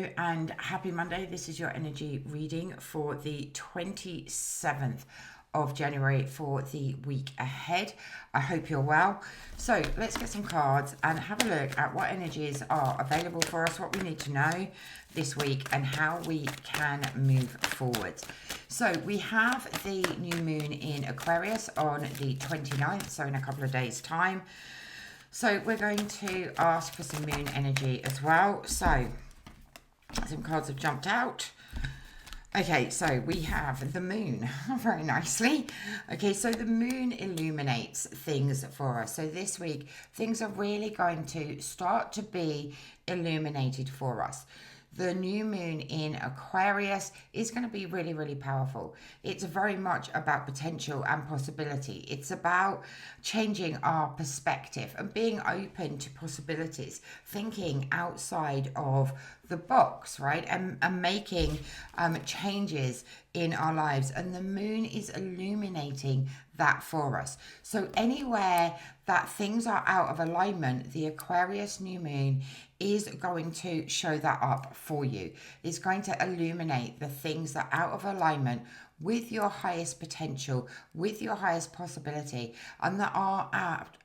Hello and happy Monday. This is your energy reading for the 27th of January for the week ahead. I hope you're well. So let's get some cards and have a look at what energies are available for us, what we need to know this week and how we can move forward. So we have the new moon in Aquarius on the 29th, so in a couple of days' time. So we're going to ask for some moon energy as well. So some cards have jumped out. Okay, so we have the moon very nicely. Okay, so the moon illuminates things for us. So this week, things are really going to start to be illuminated for us. The new moon in Aquarius is going to be really, really powerful. It's very much about potential and possibility. It's about changing our perspective and being open to possibilities, thinking outside of the box, right? And making changes in our lives. And the moon is illuminating that for us. So anywhere that things are out of alignment, the Aquarius new moon is going to show that up for you. It's going to illuminate the things that are out of alignment with your highest potential, with your highest possibility, and that are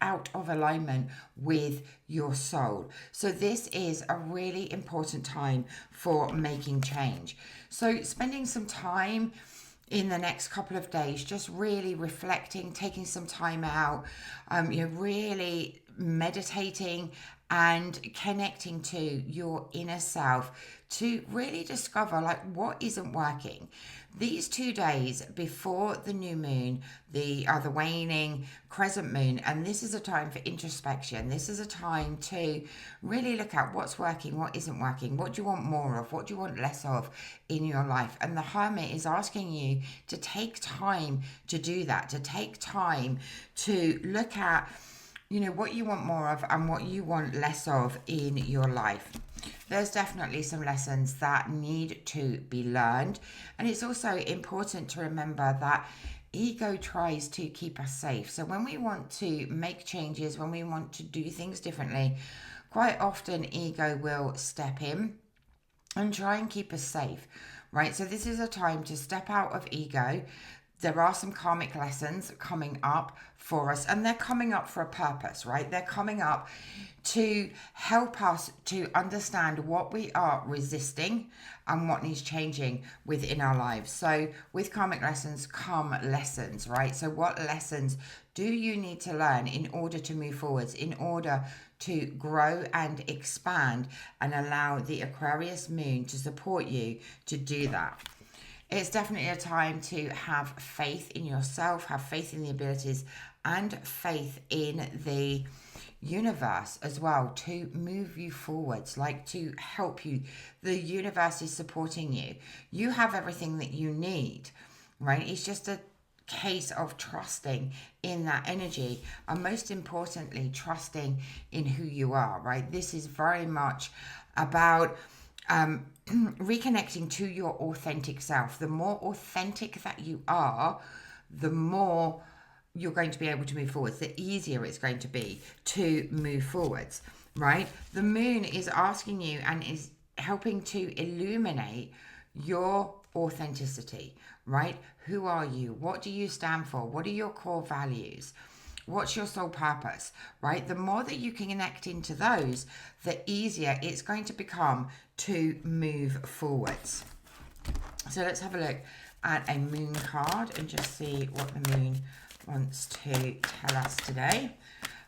out of alignment with your soul. So this is a really important time for making change. So spending some time in the next couple of days, just really reflecting, taking some time out, really meditating and connecting to your inner self to really discover like what isn't working. These 2 days before the new moon, the waning crescent moon, and this is a time for introspection. This is a time to really look at what's working, what isn't working, what do you want more of, what do you want less of in your life. And the Hermit is asking you to take time to do that, to take time to look at what you want more of and what you want less of in your life. There's definitely some lessons that need to be learned. And it's also important to remember that ego tries to keep us safe. So when we want to make changes, when we want to do things differently, quite often ego will step in and try and keep us safe, right? So this is a time to step out of ego. There are some karmic lessons coming up for us, and they're coming up for a purpose, right? They're coming up to help us to understand what we are resisting and what needs changing within our lives. So with karmic lessons come lessons, right? So what lessons do you need to learn in order to move forwards, in order to grow and expand and allow the Aquarius moon to support you to do that? It's definitely a time to have faith in yourself, have faith in the abilities and faith in the universe as well to move you forwards, like to help you. The universe is supporting you. You have everything that you need, right? It's just a case of trusting in that energy and most importantly, trusting in who you are, right? This is very much about reconnecting to your authentic self. The more authentic that you are, the more you're going to be able to move forwards, the easier it's going to be to move forwards, right? The moon is asking you and is helping to illuminate your authenticity, right? Who are you? What do you stand for? What are your core values? What's your soul purpose, right? The more that you can connect into those, the easier it's going to become to move forwards. So let's have a look at a moon card and just see what the moon wants to tell us today.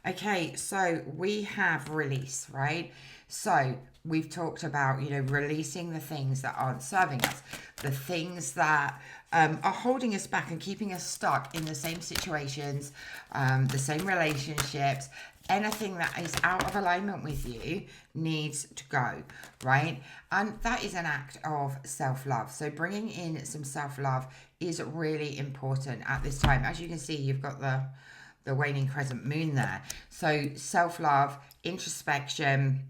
Okay, so we have release, right? So we've talked about, releasing the things that aren't serving us, the things that are holding us back and keeping us stuck in the same situations, the same relationships. Anything that is out of alignment with you needs to go, right? And that is an act of self-love. So bringing in some self-love is really important at this time. As you can see, you've got the waning crescent moon there. So self-love, introspection,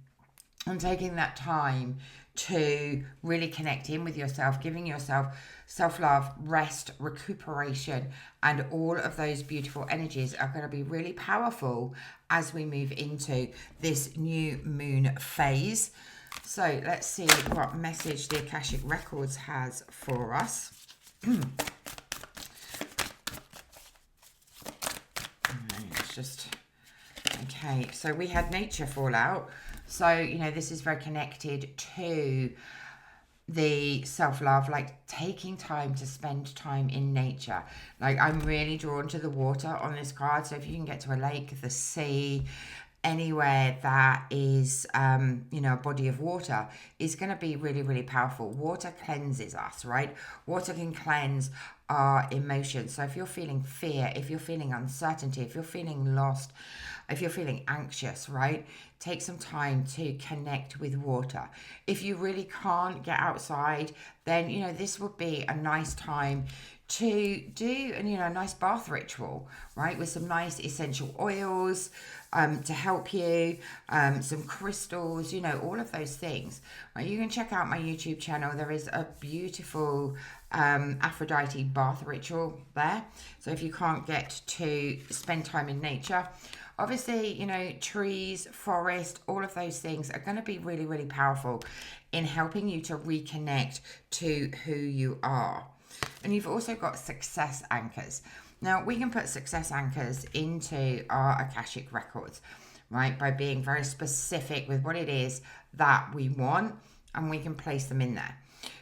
and taking that time to really connect in with yourself, giving yourself self-love, rest, recuperation, and all of those beautiful energies are going to be really powerful as we move into this new moon phase. So let's see what message the Akashic Records has for us. It's just, okay, so we had nature fall out. So, you know, this is very connected to the self-love, like taking time to spend time in nature. Like, I'm really drawn to the water on this card. So if you can get to a lake, the sea, anywhere that is you know, a body of water, is going to be really, really powerful. Water cleanses us, right? Water can cleanse our emotions. So if you're feeling fear, if you're feeling uncertainty, if you're feeling lost, if you're feeling anxious, right, take some time to connect with water. If you really can't get outside, then, you know, this would be a nice time to do, and, you know, a nice bath ritual, right, with some nice essential oils to help you, some crystals, you know, all of those things, right? You can check out my YouTube channel. There is a beautiful Aphrodite bath ritual there. So if you can't get to spend time in nature, obviously, you know, trees, forest, all of those things are going to be really, really powerful in helping you to reconnect to who you are. And you've also got success anchors. Now, we can put success anchors into our Akashic Records, right, by being very specific with what it is that we want, and we can place them in there.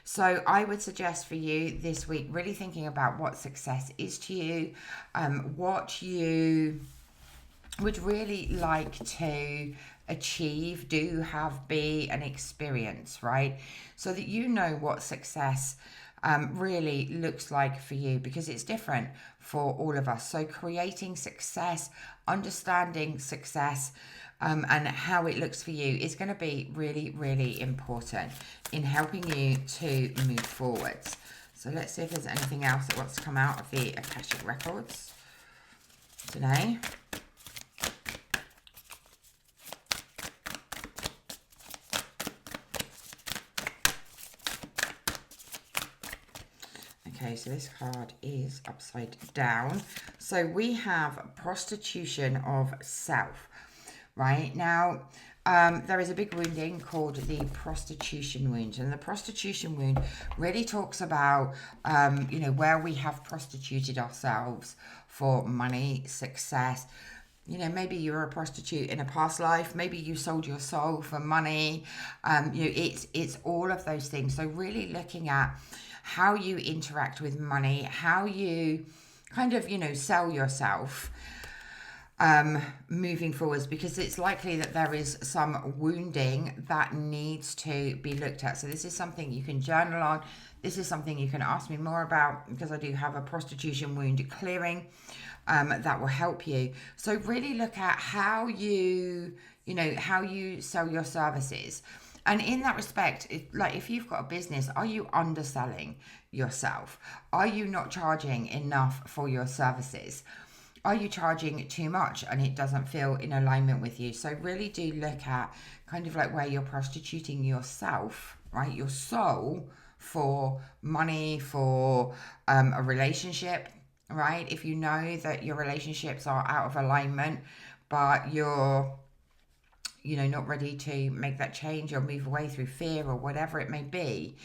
So I would suggest for you this week, really thinking about what success is to you, what you would really like to achieve, do, have, be, and experience, right? So that you know what success really looks like for you, because it's different for all of us. So creating success, understanding success, and how it looks for you is going to be really, really important in helping you to move forwards. So let's see if there's anything else that wants to come out of the Akashic Records today. Okay, so this card is upside down. So we have prostitution of self, right? Now, there is a big wounding called the prostitution wound. And the prostitution wound really talks about, you know, where we have prostituted ourselves for money, success. You know, maybe you were a prostitute in a past life. Maybe you sold your soul for money. You know, it's all of those things. So really looking at how you interact with money, how you kind of, you know, sell yourself moving forwards, because it's likely that there is some wounding that needs to be looked at. So this is something you can journal on. This is something you can ask me more about, because I do have a prostitution wound clearing that will help you. So really look at how you know, how you sell your services. And in that respect, if you've got a business, are you underselling yourself? Are you not charging enough for your services? Are you charging too much and it doesn't feel in alignment with you? So really do look at kind of like where you're prostituting yourself, right? Your soul for money, for a relationship, right? If you know that your relationships are out of alignment, but you're, you know, not ready to make that change or move away through fear or whatever it may be,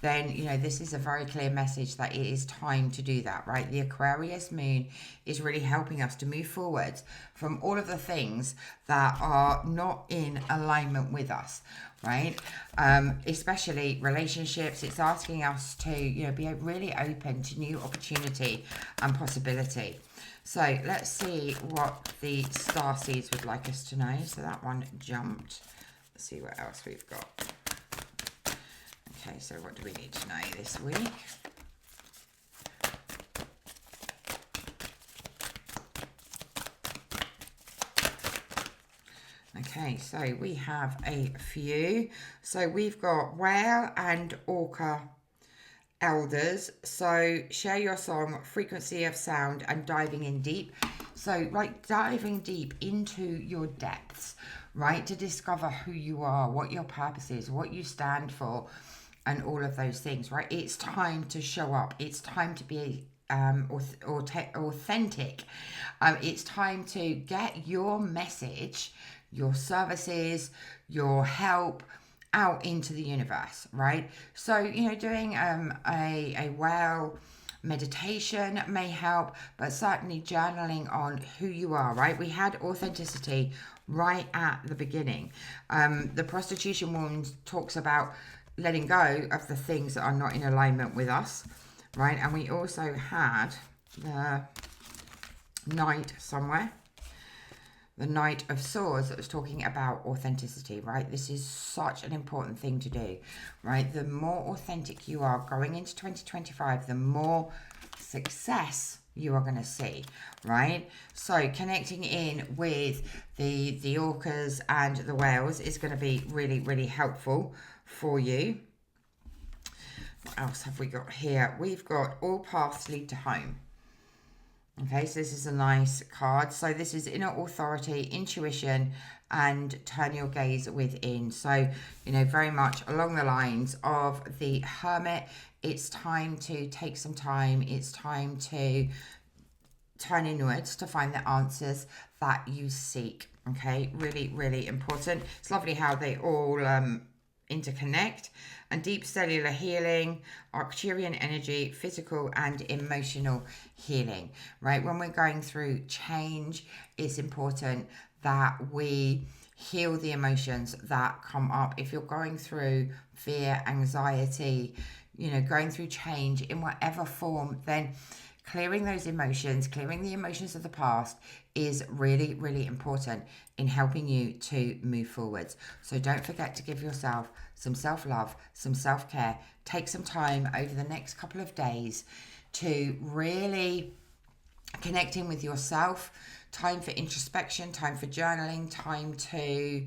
then, you know, this is a very clear message that it is time to do that, right? The Aquarius moon is really helping us to move forwards from all of the things that are not in alignment with us, right? Especially relationships. It's asking us to, you know, be really open to new opportunity and possibility. So let's see what the star seeds would like us to know. So that one jumped. Let's see what else we've got. Okay, so what do we need to know this week? Okay, so we have a few. So we've got whale and orca elders. So share your song, frequency of sound, and diving in deep. So like diving deep into your depths, right? To discover who you are, what your purpose is, what you stand for, and all of those things, right? It's time to show up. It's time to be authentic. It's time to get your message, your services, your help out into the universe, right? So, you know, doing a well meditation may help, but certainly journaling on who you are, right? We had authenticity right at the beginning. The prostitution woman talks about letting go of the things that are not in alignment with us, right? And we also had the Knight somewhere, the Knight of Swords, that was talking about authenticity, right? This is such an important thing to do, right? The more authentic you are going into 2025, the more success you are going to see, right? So connecting in with the orcas and the whales is going to be really, really helpful for you. What else have we got here? We've got all paths lead to home. Okay, so this is a nice card. So this is inner authority, intuition, and turn your gaze within. So, you know, very much along the lines of the Hermit. It's time to take some time. It's time to turn inwards to find the answers that you seek. Okay, really, really important. It's lovely how they all interconnect. And deep cellular healing, Arcturian energy, physical and emotional healing, right? When we're going through change, it's important that we heal the emotions that come up. If you're going through fear, anxiety, you know, going through change in whatever form, then clearing those emotions, clearing the emotions of the past is really, really important in helping you to move forwards. So don't forget to give yourself some self-love, some self-care. Take some time over the next couple of days to really connect in with yourself. Time for introspection, time for journaling, time to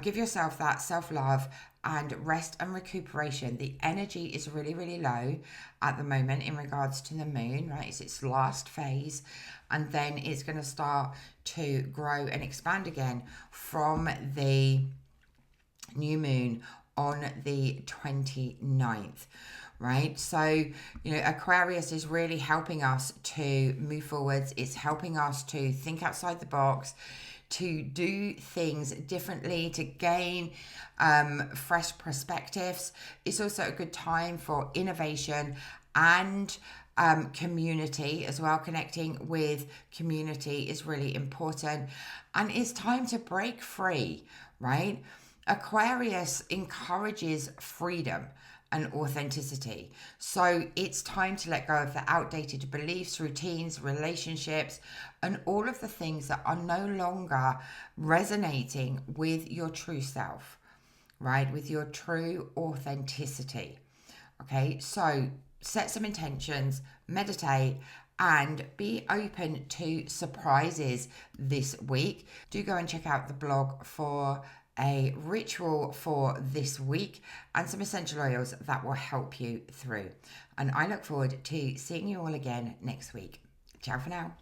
give yourself that self-love and rest and recuperation. The energy is really, really low at the moment in regards to the moon, right? It's its last phase, and then it's going to start to grow and expand again from the new moon on the 29th. Right, so you know, Aquarius is really helping us to move forwards. It's helping us to think outside the box, to do things differently, to gain fresh perspectives. It's also a good time for innovation and community as well. Connecting with community is really important, and it's time to break free, right? Aquarius encourages freedom and authenticity. So it's time to let go of the outdated beliefs, routines, relationships, and all of the things that are no longer resonating with your true self, right? With your true authenticity. Okay, so set some intentions, meditate, and be open to surprises this week. Do go and check out the blog for a ritual for this week and some essential oils that will help you through. And I look forward to seeing you all again next week. Ciao for now.